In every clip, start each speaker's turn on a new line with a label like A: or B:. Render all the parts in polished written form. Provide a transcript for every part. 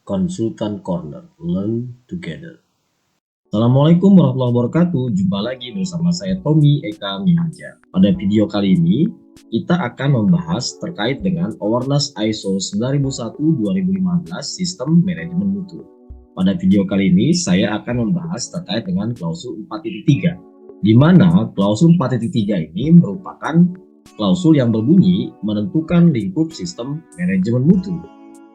A: Konsultan Corner, Learn Together. Assalamualaikum warahmatullahi wabarakatuh. Jumpa lagi bersama saya Tommy Eka Mihaja. Pada video kali ini, kita akan membahas terkait dengan awareness ISO 9001-2015 Sistem Manajemen Mutu. Pada video kali ini, saya akan membahas terkait dengan klausul 4.3, di mana klausul 4.3 ini merupakan klausul yang berbunyi menentukan lingkup sistem manajemen mutu.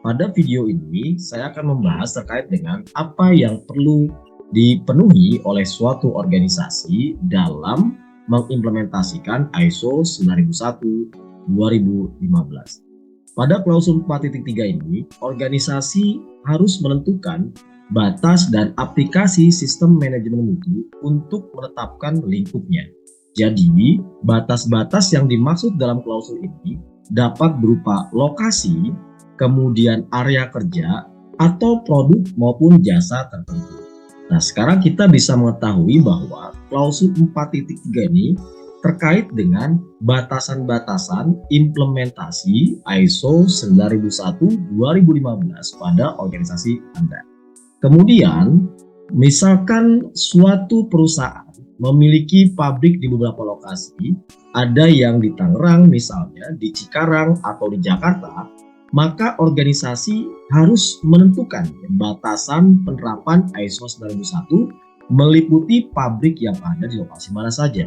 A: Pada video ini, saya akan membahas terkait dengan apa yang perlu dipenuhi oleh suatu organisasi dalam mengimplementasikan ISO 9001-2015. Pada klausul 4.3 ini, organisasi harus menentukan batas dan aplikasi sistem manajemen mutu untuk menetapkan lingkupnya. Jadi, batas-batas yang dimaksud dalam klausul ini dapat berupa lokasi, kemudian area kerja, atau produk maupun jasa tertentu. Nah, sekarang kita bisa mengetahui bahwa klausul 4.3 ini terkait dengan batasan-batasan implementasi ISO 9001-2015 pada organisasi Anda. Kemudian, misalkan suatu perusahaan memiliki pabrik di beberapa lokasi, ada yang di Tangerang misalnya, di Cikarang atau di Jakarta, maka organisasi harus menentukan batasan penerapan ISO 9001 meliputi pabrik yang ada di lokasi mana saja.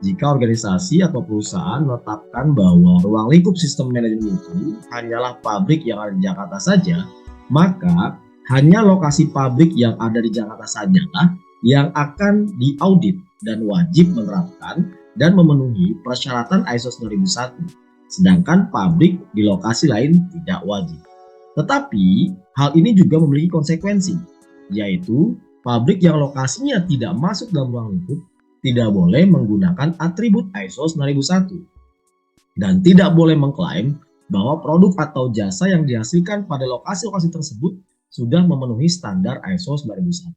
A: Jika organisasi atau perusahaan menetapkan bahwa ruang lingkup sistem manajemen itu hanyalah pabrik yang ada di Jakarta saja, maka hanya lokasi pabrik yang ada di Jakarta sajalah yang akan diaudit dan wajib menerapkan dan memenuhi persyaratan ISO 9001. Sedangkan pabrik di lokasi lain tidak wajib. Tetapi hal ini juga memiliki konsekuensi, yaitu pabrik yang lokasinya tidak masuk dalam ruang lingkup tidak boleh menggunakan atribut ISO 9001 dan tidak boleh mengklaim bahwa produk atau jasa yang dihasilkan pada lokasi-lokasi tersebut sudah memenuhi standar ISO 9001.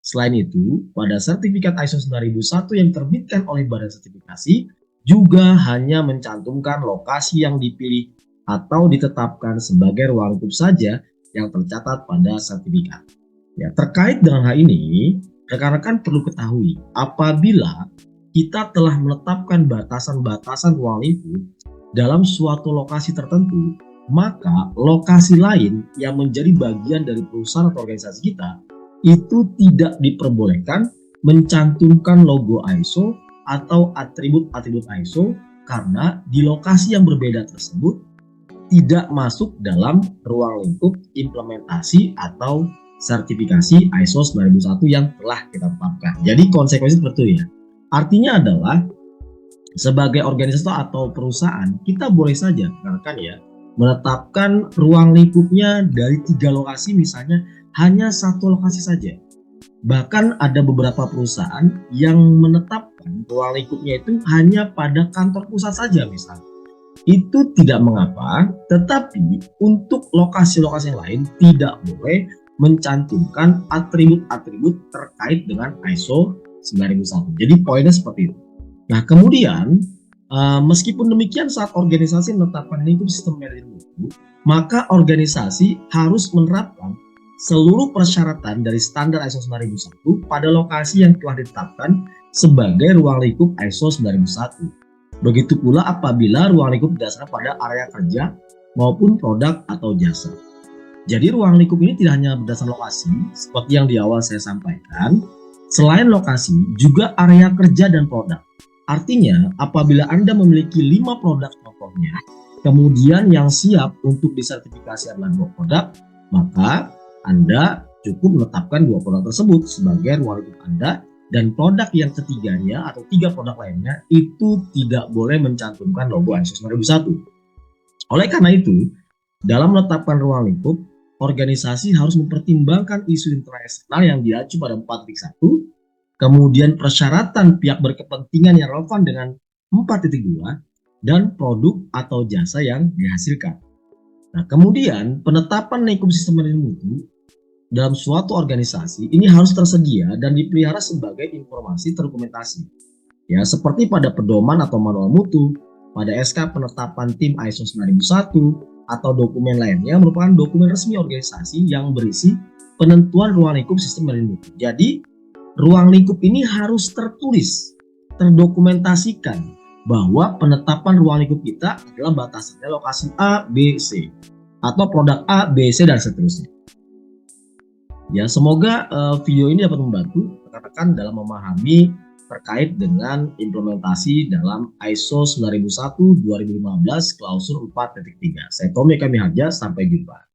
A: Selain itu, pada sertifikat ISO 9001 yang diterbitkan oleh Badan Sertifikasi juga hanya mencantumkan lokasi yang dipilih atau ditetapkan sebagai ruang lingkup saja yang tercatat pada sertifikat. Ya, terkait dengan hal ini, rekan-rekan perlu ketahui apabila kita telah menetapkan batasan-batasan ruang lingkup dalam suatu lokasi tertentu, maka lokasi lain yang menjadi bagian dari perusahaan atau organisasi kita itu tidak diperbolehkan mencantumkan logo ISO atau atribut-atribut ISO karena di lokasi yang berbeda tersebut tidak masuk dalam ruang lingkup implementasi atau sertifikasi ISO 9001 yang telah kita tetapkan. Jadi konsekuensi seperti itu ya. Artinya adalah sebagai organisasi atau perusahaan kita boleh saja rekan ya menetapkan ruang lingkupnya dari 3 lokasi misalnya hanya 1 lokasi saja. Bahkan ada beberapa perusahaan yang menetapkan ruang lingkupnya itu hanya pada kantor pusat saja misalnya. Itu tidak mengapa, tetapi untuk lokasi-lokasi yang lain tidak boleh mencantumkan atribut-atribut terkait dengan ISO 9001. Jadi poinnya seperti itu. Nah, kemudian meskipun demikian saat organisasi menetapkan lingkup sistem manajemen mutu, maka organisasi harus menerapkan seluruh persyaratan dari standar ISO 9001 pada lokasi yang telah ditetapkan sebagai ruang lingkup ISO 9001. Begitu pula apabila ruang lingkup berdasarkan pada area kerja maupun produk atau jasa. Jadi ruang lingkup ini tidak hanya berdasarkan lokasi, seperti yang di awal saya sampaikan, selain lokasi juga area kerja dan produk. Artinya apabila Anda memiliki 5 produk contohnya, kemudian yang siap untuk disertifikasi adalah 2 produk, maka Anda cukup menetapkan 2 produk tersebut sebagai ruang lingkup Anda, dan produk yang ketiganya atau 3 produk lainnya itu tidak boleh mencantumkan logo ISO 9001. Oleh karena itu, dalam menetapkan ruang lingkup, organisasi harus mempertimbangkan isu internal eksternal yang diacu pada 4.1, kemudian persyaratan pihak berkepentingan yang relevan dengan 4.2, dan produk atau jasa yang dihasilkan. Nah, kemudian penetapan lingkup sistem manajemen mutu dalam suatu organisasi ini harus tersedia dan dipelihara sebagai informasi terdokumentasi. Ya, seperti pada pedoman atau manual mutu, pada SK penetapan tim ISO 9001, atau dokumen lainnya merupakan dokumen resmi organisasi yang berisi penentuan ruang lingkup sistem melindungi. Jadi ruang lingkup ini harus tertulis, terdokumentasikan bahwa penetapan ruang lingkup kita adalah batasannya lokasi A, B, C atau produk A, B, C dan seterusnya. Ya, semoga video ini dapat membantu rekan-rekan dalam memahami terkait dengan implementasi dalam ISO 9001-2015 klausul 4.3. Saya Tommy Kamiharja, sampai jumpa.